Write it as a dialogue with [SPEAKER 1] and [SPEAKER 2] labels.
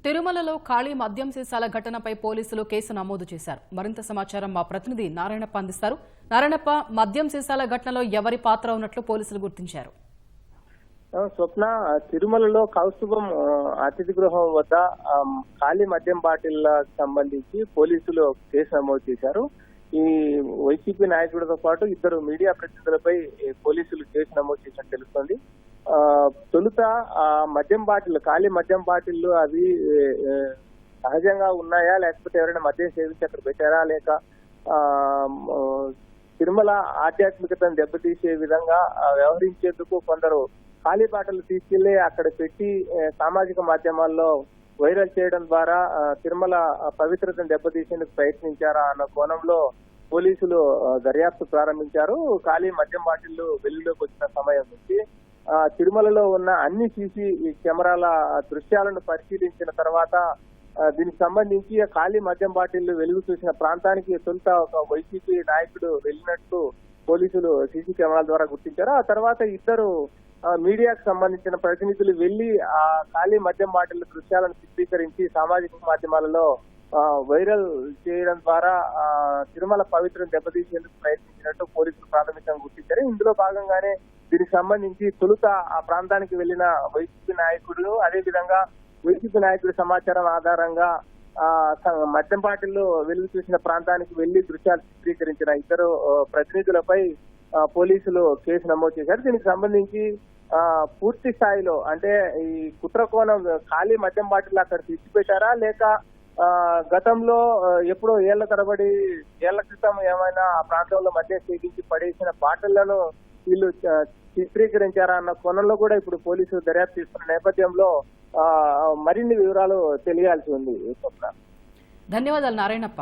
[SPEAKER 1] తిరుమలలో ఖాళీ మద్యం సీసాల ఘటనపై పోలీసులు కేసు నమోదు చేశారు. మరింత సమాచారం మా ప్రతినిధి నారాయణప్ప అందిస్తారు. నారాయణప్ప, మద్యం సీసాల ఘటనలో ఎవరి పాత్ర ఉన్నట్లు పోలీసులు గుర్తించారు?
[SPEAKER 2] స్వప్న, తిరుమలలో కౌస్తుభం అతిథి గృహం వద్ద ఖాళీ మద్యం బాటిల్ సంబంధించి పోలీసులు కేసు నమోదు చేశారు. ఈ వైసీపీ నాయకుడితో పాటు ఇద్దరు మీడియా ప్రతినిధులపై పోలీసులు కేసు నమోదు చేసినట్టు తెలుస్తోంది. తొలుత మద్యం బాటిల్, ఖాళీ మద్యం బాటిల్లు అవి సహజంగా ఉన్నాయా, లేకపోతే ఎవరైనా మద్యం సేవించి అక్కడ పెట్టారా, లేక తిరుమల ఆధ్యాత్మికతను దెబ్బతీసే విధంగా వ్యవహరించేందుకు కొందరు ఖాళీ బాటలు తీసుకెళ్లి అక్కడ పెట్టి సామాజిక మాధ్యమాల్లో వైరల్ చేయడం ద్వారా తిరుమల పవిత్రతను దెబ్బతీసేందుకు ప్రయత్నించారా అన్న కోణంలో పోలీసులు దర్యాప్తు ప్రారంభించారు. ఖాళీ మద్యం బాటిల్లు వెలుగులోకి వచ్చిన సమయం నుంచి తిరుమలలో ఉన్న అన్ని సీసీ కెమెరాల దృశ్యాలను పరిశీలించిన తర్వాత దీనికి సంబంధించి ఖాళీ మద్యం బాటిల్లు వెలుగు చూసిన ప్రాంతానికి తొలుత ఒక వైసీపీ నాయకుడు వెళ్ళినట్టు పోలీసులు సీసీ కెమెరాల ద్వారా గుర్తించారు. ఆ తర్వాత ఇద్దరు మీడియాకు సంబంధించిన ప్రతినిధులు వెళ్లి ఆ ఖాళీ మద్యం బాటిల్ దృశ్యాలను చిత్రీకరించి సామాజిక మాధ్యమాలలో వైరల్ చేయడం ద్వారా తిరుమల పవిత్రను దెబ్బతీసేందుకు ప్రయత్నించినట్టు పోలీసులు ప్రాథమికంగా గుర్తించారు. ఇందులో భాగంగానే దీనికి సంబంధించి తొలుత ఆ ప్రాంతానికి వెళ్లిన వైసీపీ నాయకుడు, అదేవిధంగా వైసీపీ నాయకుడి సమాచారం ఆధారంగా మద్యం బాటిల్లో వెలుగు చూసిన ప్రాంతానికి వెళ్లి దృశ్యాలు చిత్రీకరించిన ఇద్దరు ప్రతినిధులపై పోలీసులు కేసు నమోదు చేశారు. దీనికి సంబంధించి పూర్తి స్థాయిలో అంటే ఈ కుట్రకోణం ఖాళీ మద్యం బాటిల్ అక్కడ తెచ్చిపెట్టారా, లేక గతంలో ఎప్పుడో ఏళ్ల తరబడి ఏళ్ల క్రితం ఏమైనా ఆ ప్రాంతంలో మద్యం సేవించి పడేసిన బాటిళ్లను వీళ్ళు చిత్రీకరించారా అన్న కోణంలో కూడా ఇప్పుడు పోలీసులు దర్యాప్తు చేస్తున్న నేపథ్యంలో మరిన్ని వివరాలు తెలియాల్సి ఉంది.
[SPEAKER 1] ధన్యవాదాలు నారాయణప్ప.